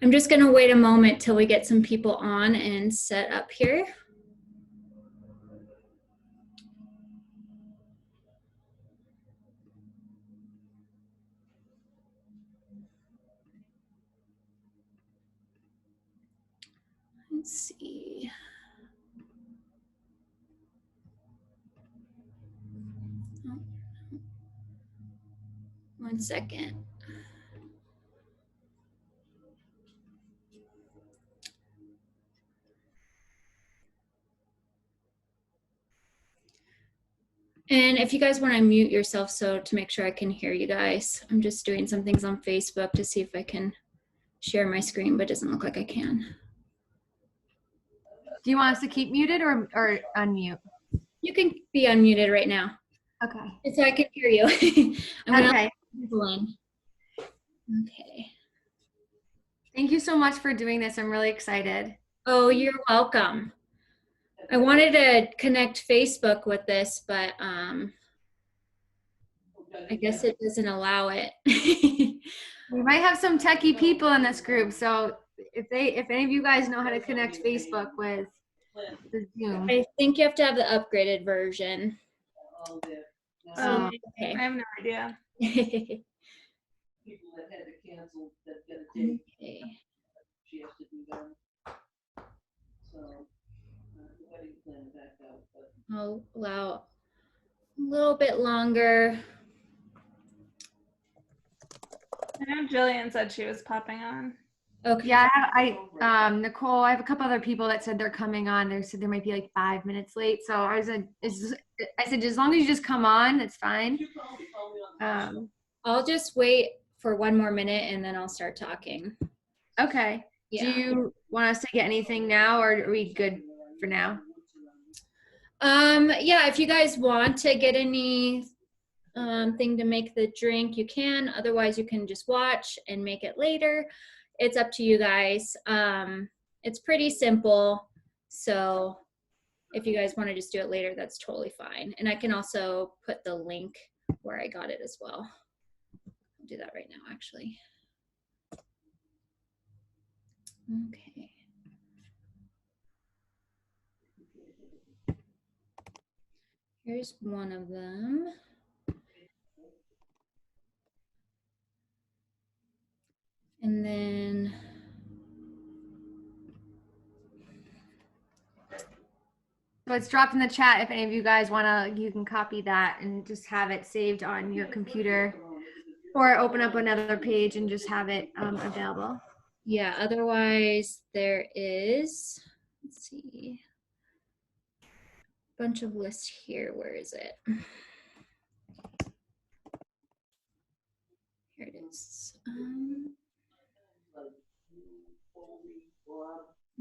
I'm just going to wait a moment till we get some people on and set up here. Let's see. Oh, 1 second. And if you guys want to mute yourself so to make sure I can hear you guys, I'm just doing some things on Facebook to see if I can share my screen, but it doesn't look like I can. Do you want us to keep muted or unmute? You can be unmuted right now. Okay. So I can hear you. I'm gonna Okay. people in. Okay. Thank you so much for doing this. I'm really excited. Oh, you're welcome. I wanted to connect Facebook with this, but I guess it doesn't allow it. We might have some techie people in this group, so if any of you guys know how to connect Facebook with the Zoom. I think you have to have the upgraded version. Okay. I have no idea. Okay. She has to do them. So the wedding plan back out. I'll allow a little bit longer. I know Jillian said she was popping on. Okay. Yeah, Nicole, I have a couple other people that said they're coming on. They said there might be like 5 minutes late. So I said, as long as you just come on, it's fine. I'll just wait for 1 more minute and then I'll start talking. Okay. Yeah. Do you want us to get anything now, or are we good for now? Yeah, if you guys want to get any thing to make the drink, you can. Otherwise, you can just watch and make it later. It's up to you guys. It's pretty simple. So if you guys want to just do it later, that's totally fine. And I can also put the link where I got it as well. I'll do that right now, actually. Okay. Here's one of them. And then so it's dropped in the chat. If any of you guys want to, you can copy that and just have it saved on your computer, or open up another page and just have it available. Yeah, otherwise there is, let's see, a bunch of lists here. Where is it? Here it is.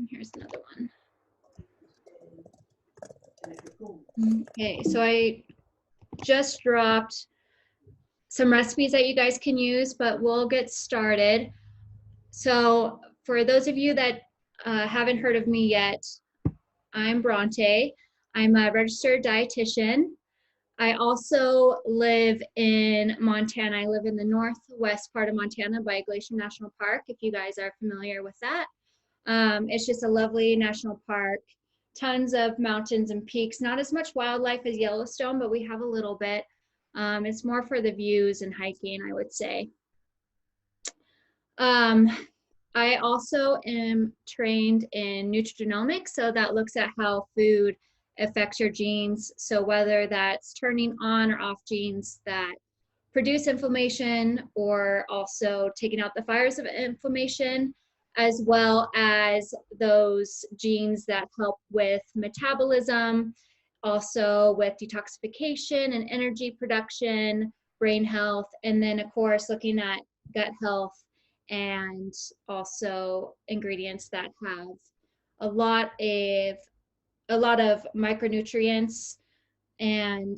Here's another one. Okay, so I just dropped some recipes that you guys can use, but we'll get started. So for those of you that haven't heard of me yet, I'm Bronte. I'm a registered dietitian. I also live in Montana. I live in the northwest part of Montana by Glacier National Park, if you guys are familiar with that. It's just a lovely national park, tons of mountains and peaks, not as much wildlife as Yellowstone, but we have a little bit. It's more for the views and hiking, I would say. I also am trained in nutrigenomics, so that looks at how food affects your genes. So whether that's turning on or off genes that produce inflammation, or also taking out the fires of inflammation, as well as those genes that help with metabolism, also with detoxification and energy production, brain health, and then of course looking at gut health and also ingredients that have a lot of micronutrients, and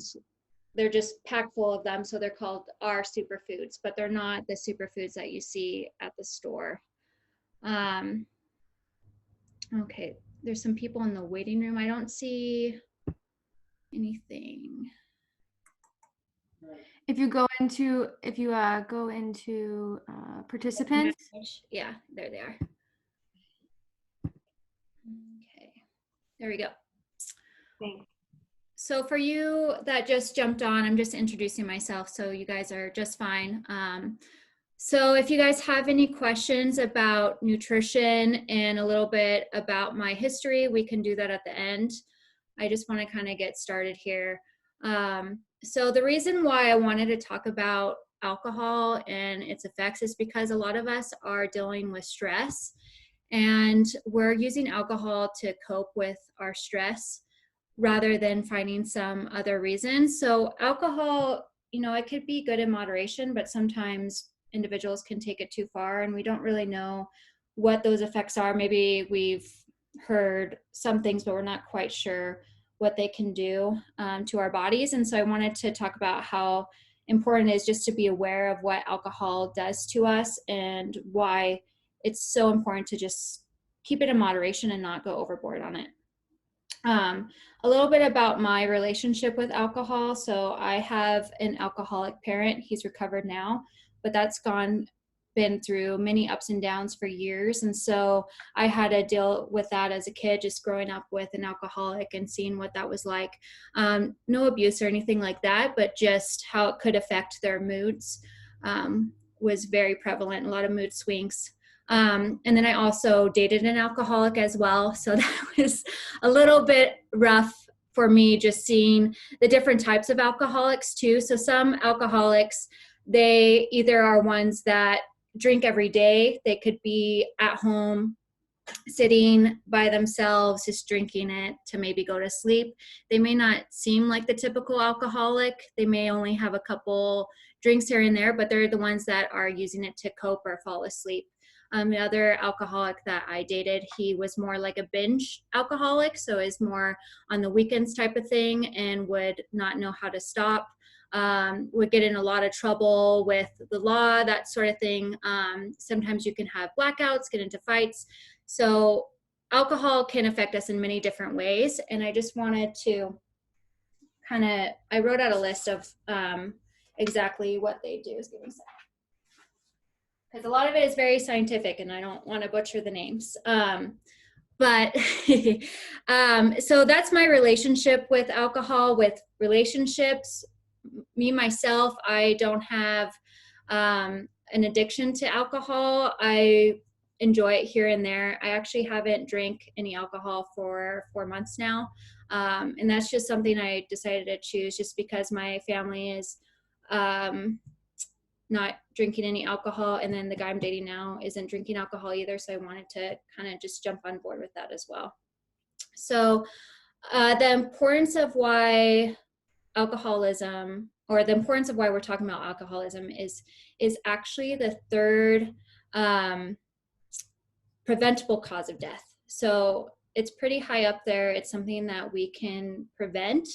they're just packed full of them, so they're called our superfoods, but they're not the superfoods that you see at the store. Okay, there's some people in the waiting room. I don't see anything. If you go into participants, Yeah, there they are. Okay, there we go. thanks. So for you that just jumped on, I'm just introducing myself, so you guys are just fine. So if you guys have any questions about nutrition and a little bit about my history, we can do that at the end. I just want to kind of get started here. So the reason why I wanted to talk about alcohol and its effects is because a lot of us are dealing with stress, and we're using alcohol to cope with our stress rather than finding some other reason. So alcohol, you know, it could be good in moderation, but sometimes individuals can take it too far, and we don't really know what those effects are. Maybe we've heard some things, but we're not quite sure what they can do to our bodies. And so I wanted to talk about how important it is just to be aware of what alcohol does to us and why it's so important to just keep it in moderation and not go overboard on it. A little bit about my relationship with alcohol. So I have an alcoholic parent. He's recovered now, but that's been through many ups and downs for years. And so I had to deal with that as a kid, just growing up with an alcoholic and seeing what that was like. No abuse or anything like that, but just how it could affect their moods was very prevalent, a lot of mood swings. And then I also dated an alcoholic as well. So that was a little bit rough for me, just seeing the different types of alcoholics too. So some alcoholics, they either are ones that drink every day. They could be at home sitting by themselves, just drinking it to maybe go to sleep. They may not seem like the typical alcoholic. They may only have a couple drinks here and there, but they're the ones that are using it to cope or fall asleep. The other alcoholic that I dated, he was more like a binge alcoholic, so is more on the weekends type of thing and would not know how to stop, would get in a lot of trouble with the law, that sort of thing. Sometimes you can have blackouts, get into fights. So alcohol can affect us in many different ways, and I just wanted to I wrote out a list of exactly what they do. Just give me a second, because a lot of it is very scientific and I don't want to butcher the names. But so that's my relationship with alcohol. With relationships, me, myself, I don't have an addiction to alcohol. I enjoy it here and there. I actually haven't drank any alcohol for 4 months now. And that's just something I decided to choose just because my family is not drinking any alcohol, and then the guy I'm dating now isn't drinking alcohol either, so I wanted to kind of just jump on board with that as well. So the importance of why alcoholism, or the importance of why we're talking about alcoholism, is actually the third preventable cause of death. So it's pretty high up there. It's something that we can prevent.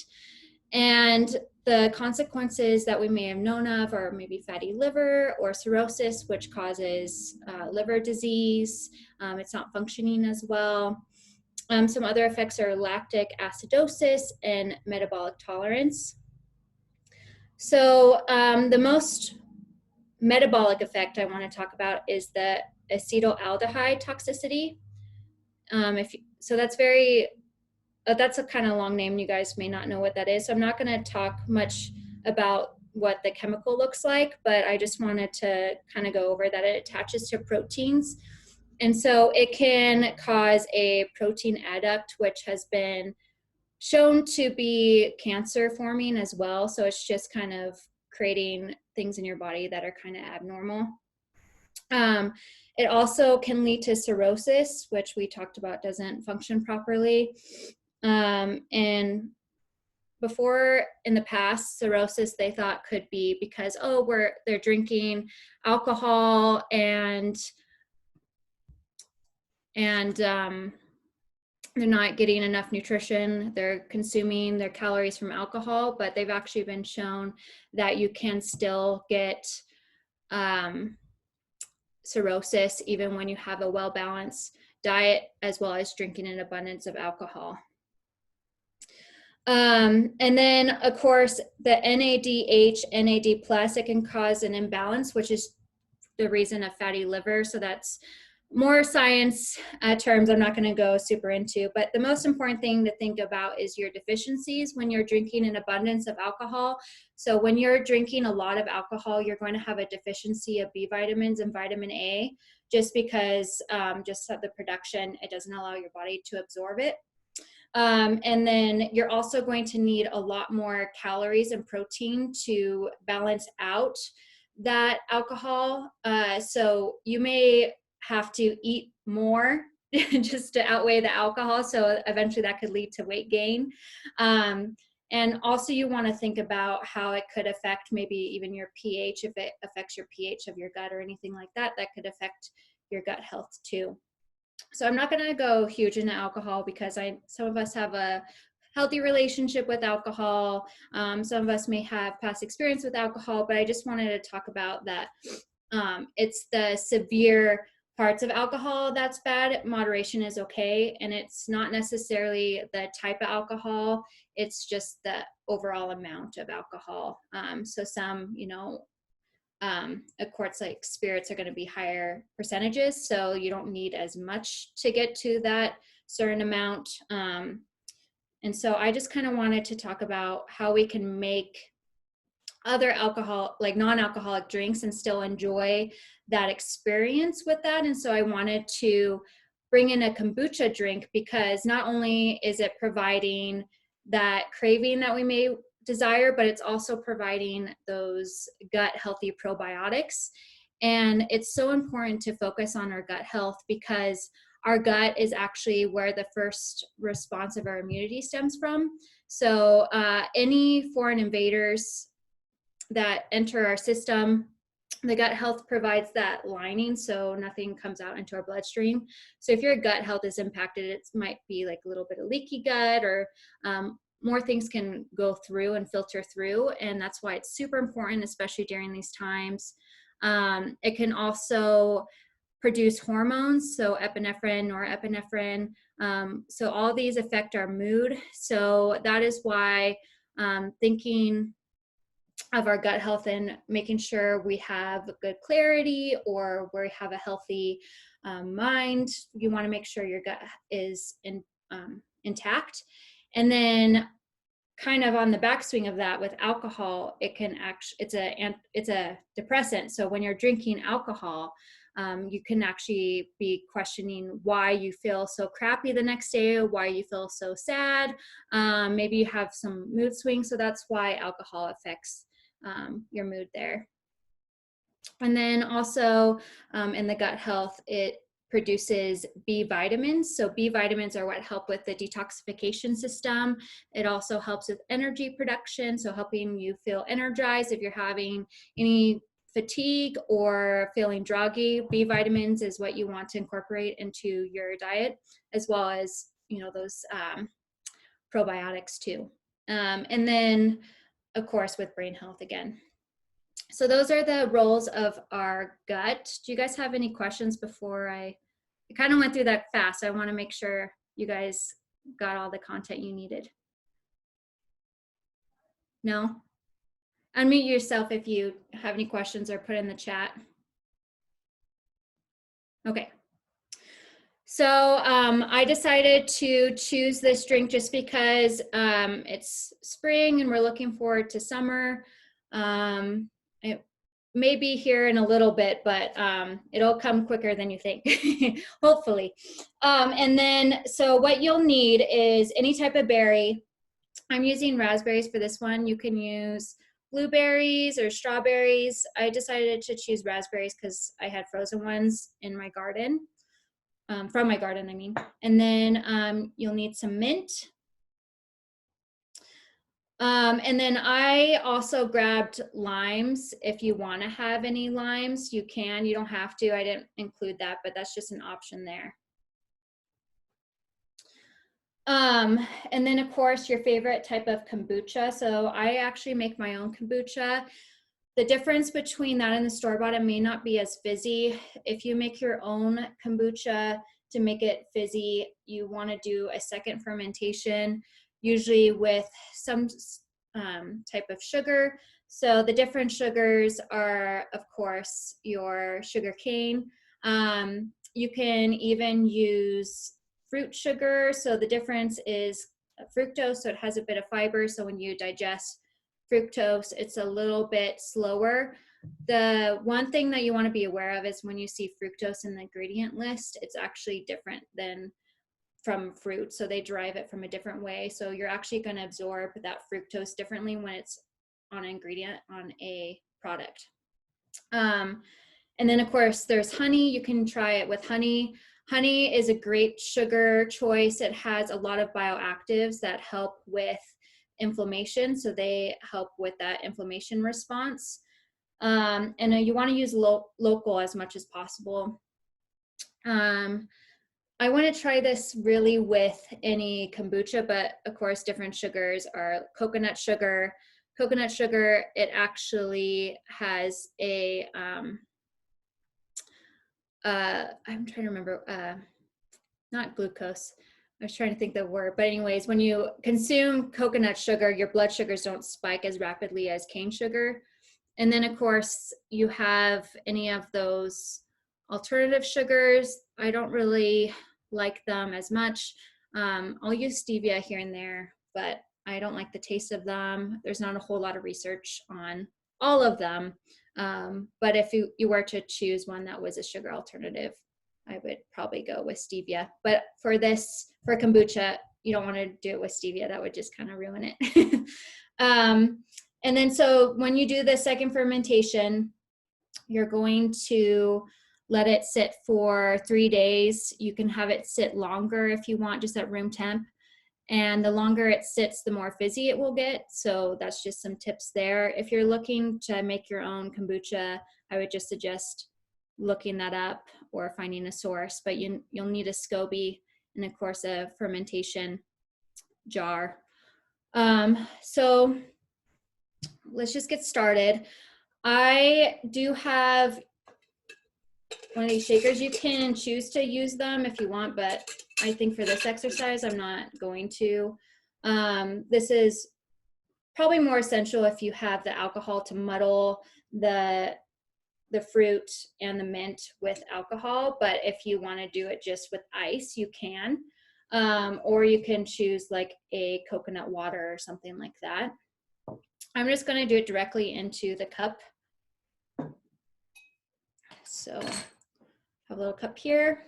And the consequences that we may have known of are maybe fatty liver or cirrhosis, which causes liver disease. It's not functioning as well. Some other effects are lactic acidosis and metabolic tolerance. So the most metabolic effect I want to talk about is the acetaldehyde toxicity. So that's that's a kind of long name. You guys may not know what that is. So I'm not going to talk much about what the chemical looks like, but I just wanted to kind of go over that it attaches to proteins. And so it can cause a protein adduct, which has been shown to be cancer forming as well. So it's just kind of creating things in your body that are kind of abnormal. It also can lead to cirrhosis, which we talked about doesn't function properly. And before, in the past, cirrhosis they thought could be because, they're drinking alcohol and they're not getting enough nutrition. They're consuming their calories from alcohol, but they've actually been shown that you can still get cirrhosis even when you have a well-balanced diet as well as drinking an abundance of alcohol. And then, of course, the NADH, NAD plus, it can cause an imbalance, which is the reason of fatty liver. So that's more science terms I'm not going to go super into. But the most important thing to think about is your deficiencies when you're drinking an abundance of alcohol. So when you're drinking a lot of alcohol, you're going to have a deficiency of B vitamins and vitamin A, just because just the production, it doesn't allow your body to absorb it. And then you're also going to need a lot more calories and protein to balance out that alcohol. So you may have to eat more just to outweigh the alcohol. So eventually that could lead to weight gain. And also you want to think about how it could affect maybe even your pH, if it affects your pH of your gut or anything like that, that could affect your gut health too. So I'm not going to go huge into alcohol because some of us have a healthy relationship with alcohol. Some of us may have past experience with alcohol, but I just wanted to talk about that. It's the severe parts of alcohol that's bad. Moderation is okay. And it's not necessarily the type of alcohol. It's just the overall amount of alcohol. So some, of course, like spirits are going to be higher percentages, so you don't need as much to get to that certain amount. And so I just kind of wanted to talk about how we can make other alcohol, like non-alcoholic drinks, and still enjoy that experience with that. And so I wanted to bring in a kombucha drink because not only is it providing that craving that we may desire, but it's also providing those gut healthy probiotics. And it's so important to focus on our gut health because our gut is actually where the first response of our immunity stems from. So any foreign invaders that enter our system, the gut health provides that lining so nothing comes out into our bloodstream. So if your gut health is impacted, it might be like a little bit of leaky gut, or more things can go through and filter through. And that's why it's super important, especially during these times. It can also produce hormones, so epinephrine, norepinephrine. So all these affect our mood. So that is why thinking of our gut health and making sure we have good clarity or we have a healthy mind, you want to make sure your gut is intact. And then kind of on the backswing of that, with alcohol, it can actually, it's a depressant. So when you're drinking alcohol, you can actually be questioning why you feel so crappy the next day, or why you feel so sad. Maybe you have some mood swings. So that's why alcohol affects your mood there. And then also in the gut health, it produces B vitamins. So B vitamins are what help with the detoxification system. It also helps with energy production, so helping you feel energized if you're having any fatigue or feeling druggy. B vitamins is what you want to incorporate into your diet, as well as those probiotics too. And then of course with brain health again. So those are the roles of our gut. Do you guys have any questions before I kind of went through that fast? I want to make sure you guys got all the content you needed. No? Unmute yourself if you have any questions, or put in the chat. Okay. So I decided to choose this drink just because it's spring and we're looking forward to summer. It may be here in a little bit, but it'll come quicker than you think, hopefully. And then, so what you'll need is any type of berry. I'm using raspberries for this one. You can use blueberries or strawberries. I decided to choose raspberries because I had frozen ones in my garden, from my garden, I mean. And then you'll need some mint. And then I also grabbed limes. If you want to have any limes, you can. You don't have to. I didn't include that, but that's just an option there. And then of course your favorite type of kombucha. So I actually make my own kombucha. The difference between that and the store-bought, it may not be as fizzy. If you make your own kombucha, to make it fizzy, you want to do a second fermentation. usually with some type of sugar. So the different sugars are, of course, your sugar cane. You can even use fruit sugar. So the difference is fructose, so it has a bit of fiber. So when you digest fructose, it's a little bit slower. The one thing that you want to be aware of is when you see fructose in the ingredient list, it's actually different than from fruit. So they derive it from a different way. So you're actually going to absorb that fructose differently when it's on an ingredient on a product. And then of course there's honey. You can try it with honey. Honey is a great sugar choice. It has a lot of bioactives that help with inflammation. So they help with that inflammation response. And you want to use local as much as possible. I want to try this really with any kombucha, but of course different sugars are coconut sugar. Coconut sugar, it actually has a, I'm trying to remember, not glucose. I was trying to think the word, but anyways, when you consume coconut sugar, your blood sugars don't spike as rapidly as cane sugar. And then of course you have any of those alternative sugars. I don't really like them as much. I'll use stevia here and there, but I don't like the taste of them. There's not a whole lot of research on all of them. But if you were to choose one that was a sugar alternative, I would probably go with stevia. But for kombucha, you don't want to do it with stevia. That would just kind of ruin it. And then so when you do the second fermentation, you're going to let it sit for 3 days. You can have it sit longer if you want, just at room temp. And the longer it sits, the more fizzy it will get. So that's just some tips there. If you're looking to make your own kombucha, I would just suggest looking that up or finding a source. But you'll need a SCOBY and of course a fermentation jar. So let's just get started. I do have one of these shakers. You can choose to use them if you want, but I think for this exercise, I'm not going to. This is probably more essential if you have the alcohol to muddle the fruit and the mint with alcohol, but if you want to do it just with ice, you can. Or you can choose like a coconut water or something like that. I'm just going to do it directly into the cup. So I have a little cup here.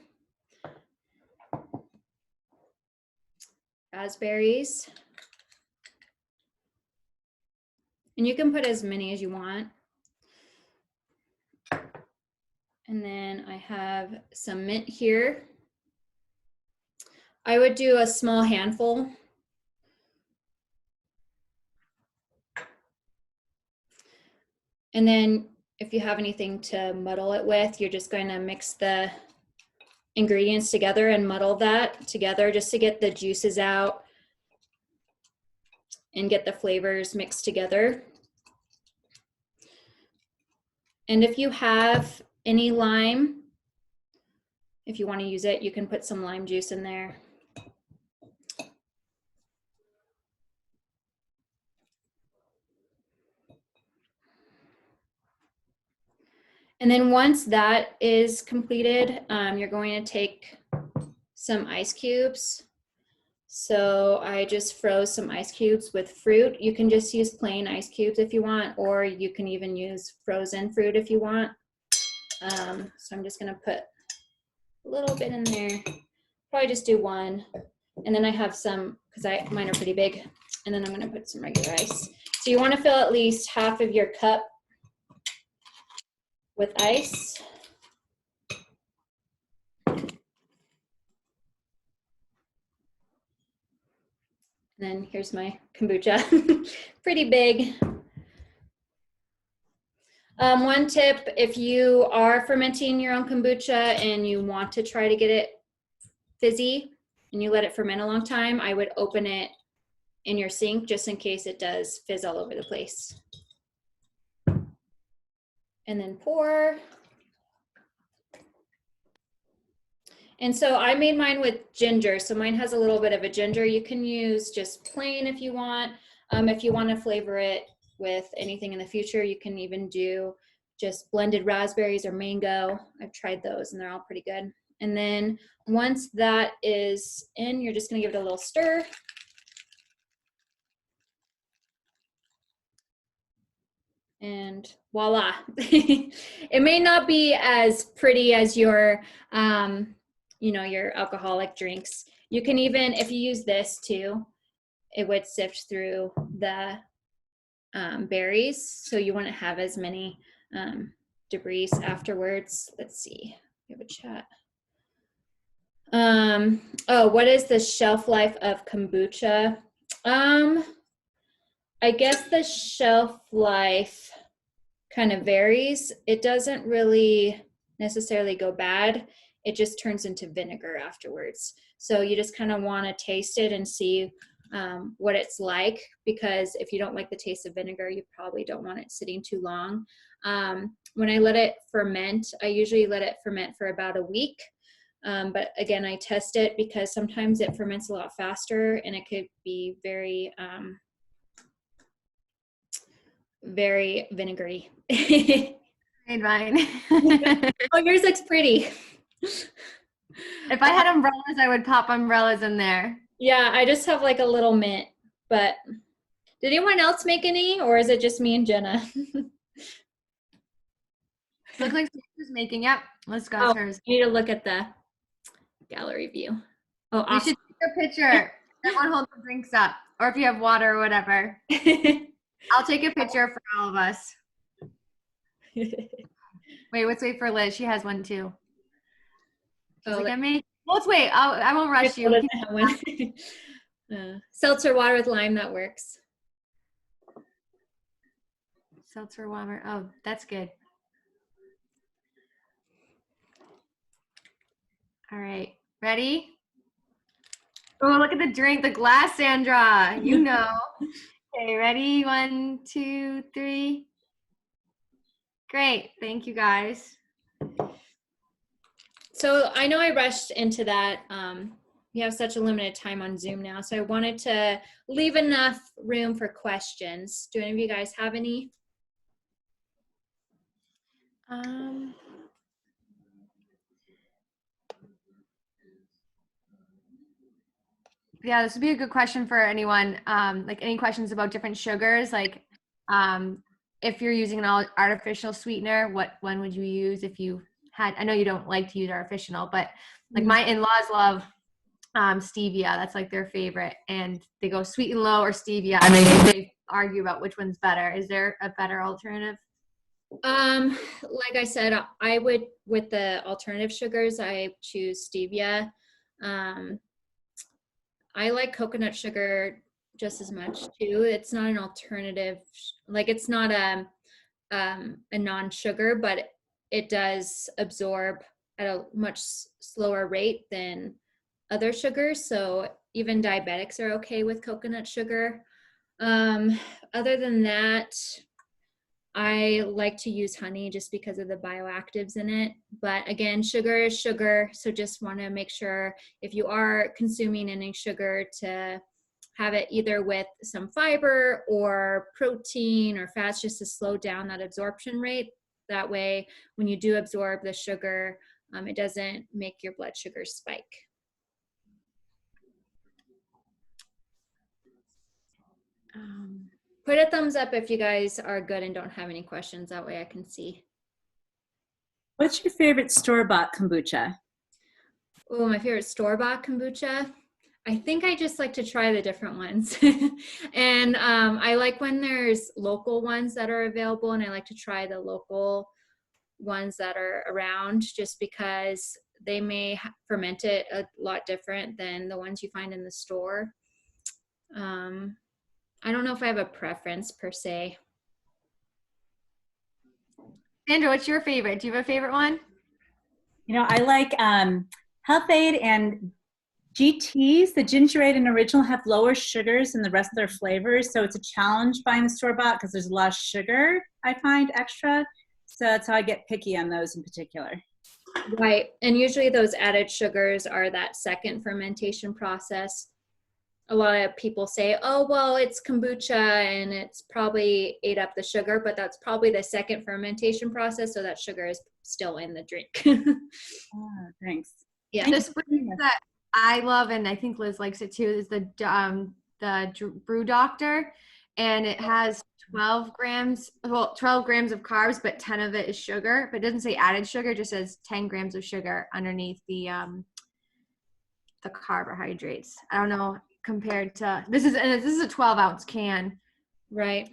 Raspberries. And you can put as many as you want. And then I have some mint here. I would do a small handful. And then if you have anything to muddle it with, you're just going to mix the ingredients together and muddle that together just to get the juices out and get the flavors mixed together. And if you have any lime, if you want to use it, you can put some lime juice in there. And then once that is completed, you're going to take some ice cubes. So I just froze some ice cubes with fruit. You can just use plain ice cubes if you want, or you can even use frozen fruit if you want. So I'm just going to put a little bit in there. Probably just do one. And then I have some, because mine are pretty big. And then I'm going to put some regular ice. So you want to fill at least half of your cup with ice. And then here's my kombucha, pretty big. One tip, if you are fermenting your own kombucha and you want to try to get it fizzy and you let it ferment a long time, I would open it in your sink just in case it does fizz all over the place. And then pour. And so I made mine with ginger. So mine has a little bit of a ginger. You can use just plain if you want. If you want to flavor it with anything in the future, you can even do just blended raspberries or mango. I've tried those and they're all pretty good. And then once that is in, you're just going to give it a little stir. And voila. It may not be as pretty as your, you know, your alcoholic drinks. You can even, if you use this too, it would sift through the berries, so you wouldn't have as many debris afterwards. Let's see, we have a chat. Oh, what is the shelf life of kombucha? I guess the shelf life kind of varies. It doesn't really necessarily go bad. It just turns into vinegar afterwards. So you just kind of want to taste it and see what it's like, because if you don't like the taste of vinegar, you probably don't want it sitting too long. When I let it ferment, I usually let it ferment for about a week. But again, I test it because sometimes it ferments a lot faster and it could be very, very vinegary. Made mine. Oh, yours looks pretty. If I had umbrellas, I would pop umbrellas in there. Yeah, I just have like a little mint, but did anyone else make any, or is it just me and Jenna? Looks like Sarah's making. Yep, let's go. Oh, Hers. you need to look at the gallery view. Oh, We awesome. should take a picture. Everyone hold the drinks up, or if you have water or whatever. I'll take a picture for all of us. Wait, let's wait for Liz. She has one too. She's Oh, like, at me. Let's wait. I won't rush you. doesn't have one. Seltzer water with lime, that works. Seltzer water. Oh, that's good. All right, ready? Oh, look at the drink, the glass, Sandra. You know. Okay, ready? 1, 2, 3. Great. Thank you, guys. So I know I rushed into that. We have such a limited time on Zoom now, so I wanted to leave enough room for questions. Do any of you guys have any? Yeah, this would be a good question for anyone. Like any questions about different sugars, like if you're using an artificial sweetener, what one would you use if you had, I know you don't like to use artificial, but like my in-laws love stevia. That's like their favorite, and they go sweet and low or stevia, and they argue about which one's better. Is there a better alternative? Like I said, I would, with the alternative sugars, I choose stevia. I like coconut sugar just as much too. It's not an alternative, like it's not a non-sugar, but it does absorb at a much slower rate than other sugars. So even diabetics are okay with coconut sugar. Other than that, I like to use honey just because of the bioactives in it. But again, sugar is sugar. So just want to make sure if you are consuming any sugar to have it either with some fiber or protein or fats, just to slow down that absorption rate. That way, when you do absorb the sugar, it doesn't make your blood sugar spike. Put a thumbs up if you guys are good and don't have any questions. That way I can see. What's your favorite store-bought kombucha? Oh, my favorite store-bought kombucha? I think I just like to try the different ones. And I like when there's local ones that are available, and I like to try the local ones that are around just because they may ferment it a lot different than the ones you find in the store. I don't know if I have a preference per se. Sandra, what's your favorite? Do you have a favorite one? You know, I like Health Aid and GTs. The ginger ale and original have lower sugars than the rest of their flavors, so it's a challenge buying the store-bought because there's a lot of sugar, I find, extra. So that's how I get picky on those in particular. Right. And usually those added sugars are that second fermentation process. A lot of people say, oh, well, it's kombucha and it's probably ate up the sugar, but that's probably the second fermentation process. So that sugar is still in the drink. Oh, thanks. Yeah. The spring that I love, and I think Liz likes it too, is the Brew Doctor, and it has 12 grams of carbs, but 10 of it is sugar. But it doesn't say added sugar; it just says 10 grams of sugar underneath the carbohydrates. I don't know compared to this is a 12-ounce can. Right.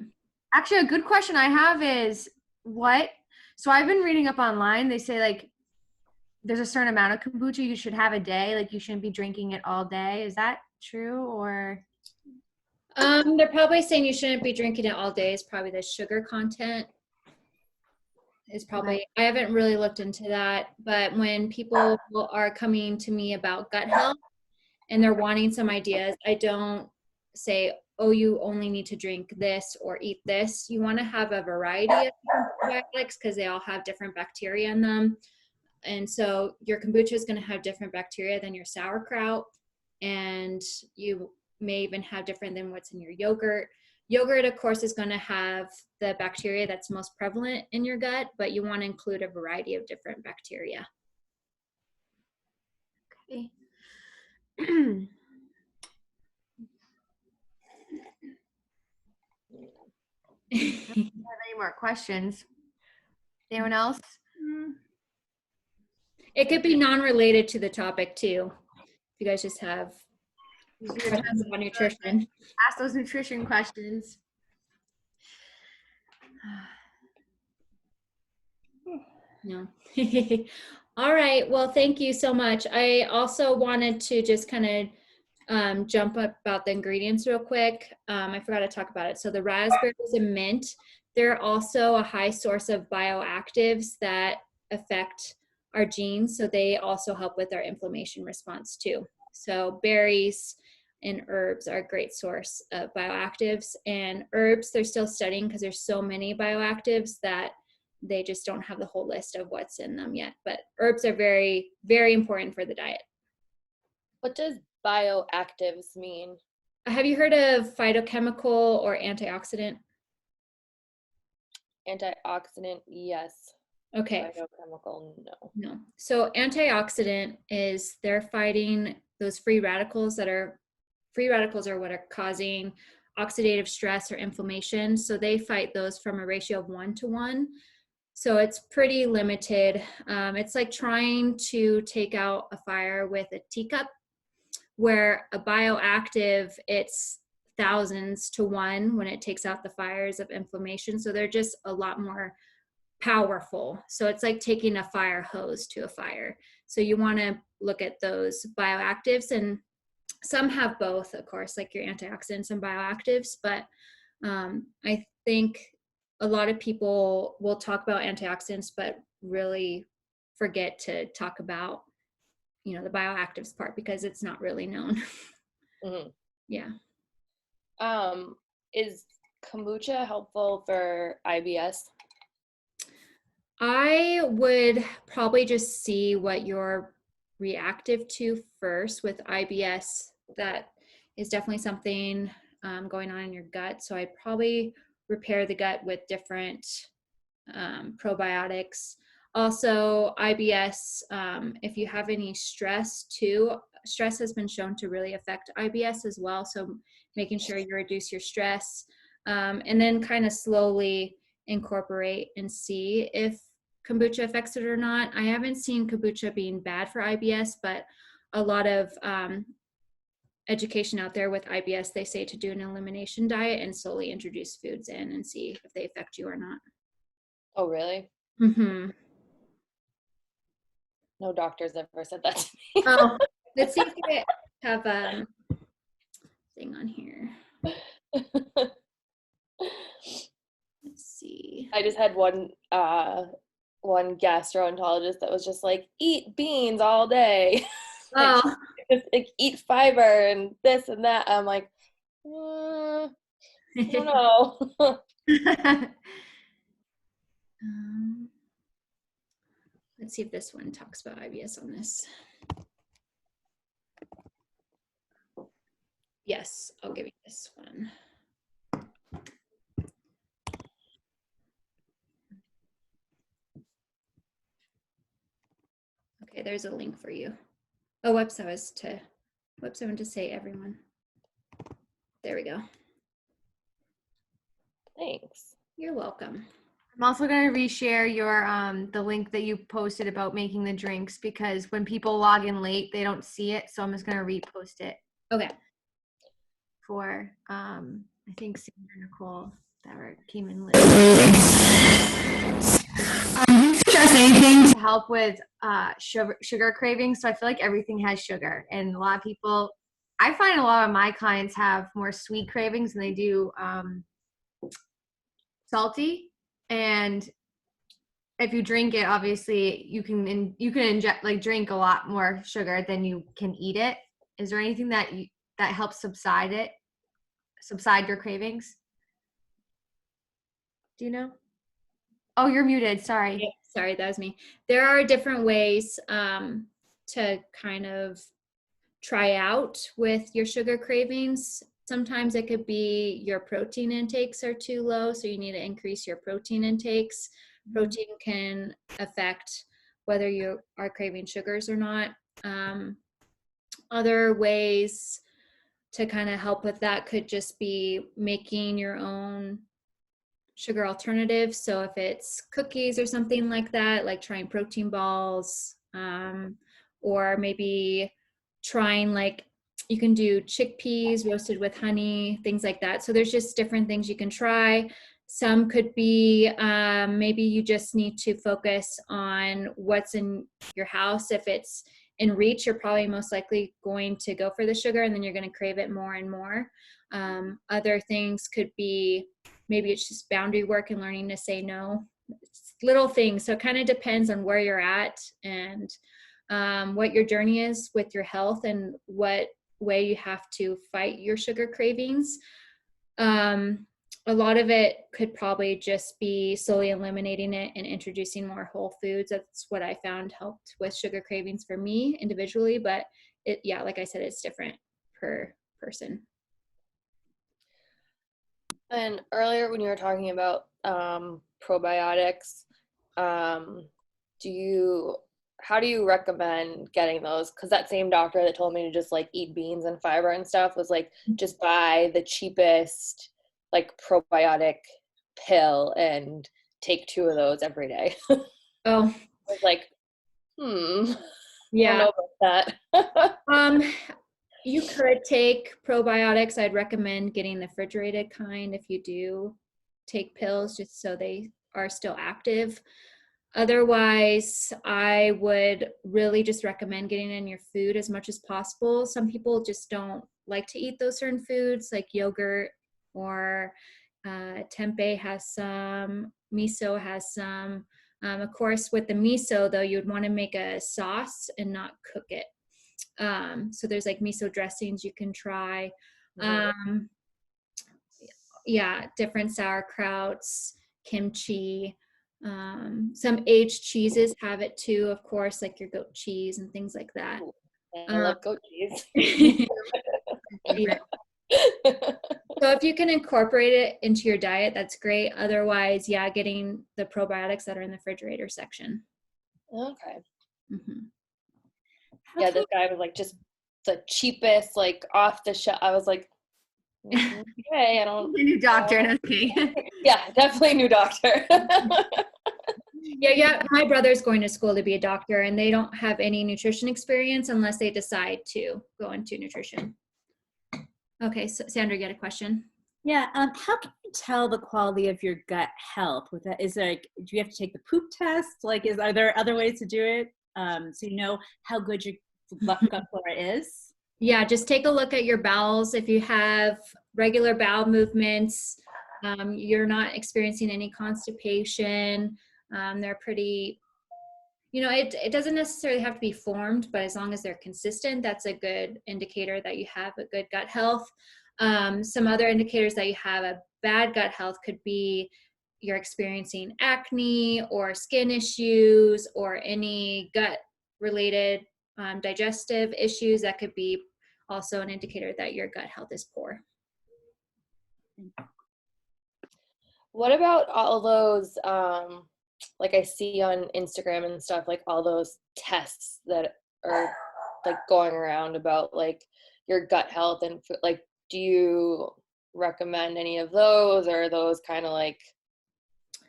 Actually, a good question I have is what? So I've been reading up online. They say like there's a certain amount of kombucha you should have a day. Like you shouldn't be drinking it all day. Is that true or? They're probably saying you shouldn't be drinking it all day. Is probably the sugar content. Is probably, I haven't really looked into that, but when people are coming to me about gut health and they're wanting some ideas, I don't say, oh, you only need to drink this or eat this. You want to have a variety of different probiotics because they all have different bacteria in them. And so your kombucha is going to have different bacteria than your sauerkraut, and you may even have different than what's in your yogurt. Yogurt, of course, is going to have the bacteria that's most prevalent in your gut, but you want to include a variety of different bacteria. Okay. Any more questions? Anyone else? It could be non-related to the topic too. If you guys just have questions about nutrition. Ask those nutrition questions. No. All right. Well, thank you so much. I also wanted to just kind of jump up about the ingredients real quick. I forgot to talk about it. So the raspberries and mint, they're also a high source of bioactives that affect our genes. So they also help with our inflammation response too. So berries and herbs are a great source of bioactives. And herbs, they're still studying because there's so many bioactives that they just don't have the whole list of what's in them yet. But herbs are very, very important for the diet. What does bioactives mean? Have you heard of phytochemical or antioxidant? Antioxidant, yes. Okay. Phytochemical, no. No. So antioxidant is they're fighting those free radicals are what are causing oxidative stress or inflammation. So they fight those from a ratio of 1 to 1. So it's pretty limited. It's like trying to take out a fire with a teacup, where a bioactive, it's thousands to 1 when it takes out the fires of inflammation. So they're just a lot more powerful. So it's like taking a fire hose to a fire. So you want to look at those bioactives, and some have both, of course, like your antioxidants and bioactives. But I think a lot of people will talk about antioxidants, but really forget to talk about, you know, the bioactives part because it's not really known. Mm-hmm. Yeah. Is kombucha helpful for IBS? I would probably just see what you're reactive to first. With IBS, that is definitely something going on in your gut. So I'd probably repair the gut with different probiotics. Also, IBS, if you have any stress too, stress has been shown to really affect IBS as well. So making sure you reduce your stress, and then kind of slowly incorporate and see if kombucha affects it or not. I haven't seen kombucha being bad for IBS, but a lot of education out there with IBS, they say to do an elimination diet and slowly introduce foods in and see if they affect you or not. Oh, really? Mm-hmm. No doctor's ever said that to me. Oh, let's see if we have a thing on here. Let's see. I just had one gastroenterologist that was just like, eat beans all day. Oh. Like, eat fiber and this and that. I'm like, I don't know. Let's see if this one talks about IBS on this. Yes, I'll give you this one. Okay, there's a link for you. Oh, whoops, I want to say everyone. There we go. Thanks. You're welcome. I'm also going to reshare your the link that you posted about making the drinks, because when people log in late, they don't see it. So I'm just going to repost it Okay. for I think Sandra Nicole that came in late. Do you suggest anything to help with sugar cravings? So I feel like everything has sugar, and a lot of people, I find a lot of my clients have more sweet cravings than they do salty. And if you drink it, obviously you can inject, like, drink a lot more sugar than you can eat it. Is there anything that helps subside your cravings? Do you know? Oh, you're muted. Sorry. Yeah, sorry, that was me. There are different ways to kind of try out with your sugar cravings. Sometimes it could be your protein intakes are too low, so you need to increase your protein intakes. Protein can affect whether you are craving sugars or not. Other ways to kind of help with that could just be making your own sugar alternatives. So if it's cookies or something like that, like trying protein balls, or maybe trying, like, you can do chickpeas roasted with honey, things like that. So there's just different things you can try. Some could be maybe you just need to focus on what's in your house. If it's in reach, you're probably most likely going to go for the sugar, and then you're going to crave it more and more. Other things could be maybe it's just boundary work and learning to say no. It's little things. So it kind of depends on where you're at and what your journey is with your health and what way you have to fight your sugar cravings. A lot of it could probably just be slowly eliminating it and introducing more whole foods. That's what I found helped with sugar cravings for me individually, but like I said, it's different per person. And earlier when you were talking about probiotics, how do you recommend getting those? Because that same doctor that told me to just like eat beans and fiber and stuff was like, just buy the cheapest like probiotic pill and take 2 of those every day. Oh, I was like, yeah. I don't know about that. You could take probiotics. I'd recommend getting the refrigerated kind if you do take pills, just so they are still active. Otherwise, I would really just recommend getting in your food as much as possible. Some people just don't like to eat those certain foods, like yogurt, or tempeh has some, miso has some. Of course, with the miso, though, you would want to make a sauce and not cook it. So there's like miso dressings you can try. Different sauerkrauts, kimchi. Some aged cheeses have it too, of course, like your goat cheese and things like that. I love goat cheese. Yeah. So if you can incorporate it into your diet, that's great. Otherwise, getting the probiotics that are in the refrigerator section. Okay. Mm-hmm. Yeah, this guy was like just the cheapest, like off the shelf. I was like, okay, I don't. New doctor, okay. Yeah, definitely new doctor. Yeah. My brother's going to school to be a doctor, and they don't have any nutrition experience unless they decide to go into nutrition. Okay, so Sandra, you got a question? Yeah. How can you tell the quality of your gut health? With that, is there, like, do you have to take the poop test? Like, are there other ways to do it? So you know how good your gut flora is? Yeah, just take a look at your bowels. If you have regular bowel movements, you're not experiencing any constipation, they're pretty, it doesn't necessarily have to be formed, but as long as they're consistent, that's a good indicator that you have a good gut health. Some other indicators that you have a bad gut health could be you're experiencing acne or skin issues or any gut related digestive issues, that could be also an indicator that your gut health is poor. What about all those, like I see on Instagram and stuff, like all those tests that are like going around about like your gut health and like, do you recommend any of those, or are those kind of like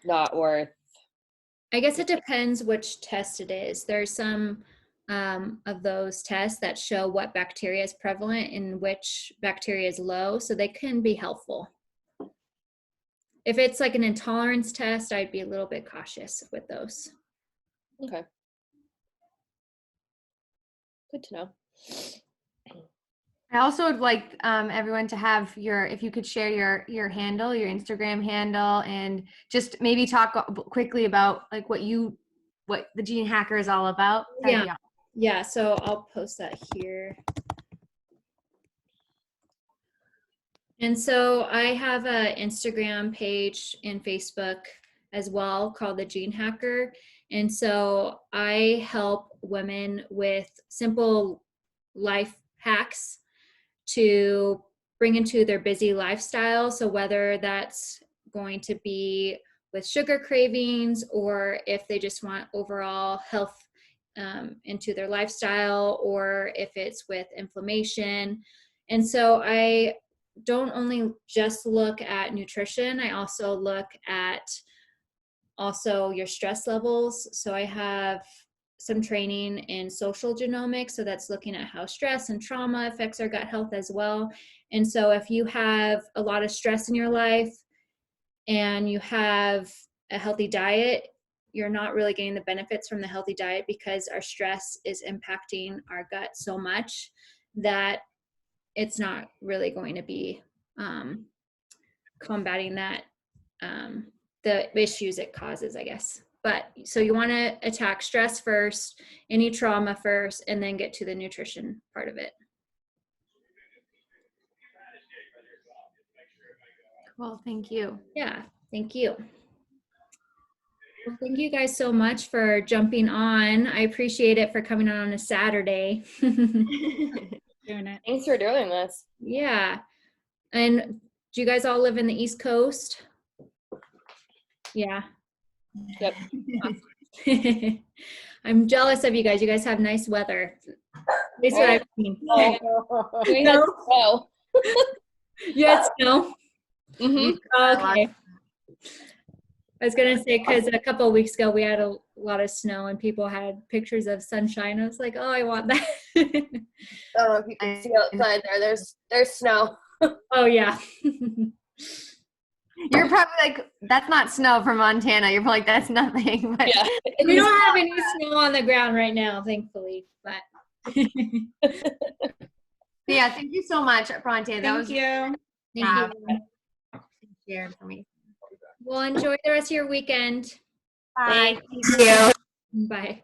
not worth? I guess it depends which test it is. There's some of those tests that show what bacteria is prevalent and which bacteria is low, so they can be helpful. If it's like an intolerance test, I'd be a little bit cautious with those. Okay. Good to know. I also would like everyone to have if you could share your handle, your Instagram handle, and just maybe talk quickly about like what the Gene Hacker is all about. Yeah, so I'll post that here. And so I have an Instagram page and Facebook as well called the Gene Hacker. And so I help women with simple life hacks to bring into their busy lifestyle. So whether that's going to be with sugar cravings, or if they just want overall health into their lifestyle, or if it's with inflammation. And so I don't only just look at nutrition, I also look at also your stress levels. So I have some training in social genomics, so that's looking at how stress and trauma affects our gut health as well. And so if you have a lot of stress in your life and you have a healthy diet, you're not really getting the benefits from the healthy diet, because our stress is impacting our gut so much that it's not really going to be combating that the issues it causes, I guess. But so you want to attack stress first, any trauma first, and then get to the nutrition part of it. Cool, thank you. Yeah, thank you. Well, thank you guys so much for jumping on. I appreciate it for coming on a Saturday. Doing it. Thanks for doing this. Yeah. And do you guys all live in the East Coast? Yeah. Yep. I'm jealous of you guys. You guys have nice weather. At least what I've seen. We had snow. You had snow? Mhm. Okay. I was gonna say, because a couple of weeks ago we had a lot of snow and people had pictures of sunshine. I was like, oh, I want that. I don't know if you can see outside there. There's snow. Oh yeah. You're probably like, that's not snow from Montana. You're probably like, that's nothing. But Yeah. We don't have any snow on the ground right now, thankfully. But yeah, thank you so much, Bronte. That was Thank you. thank you. shared for me. Well, enjoy the rest of your weekend. Bye. Thank you. Bye.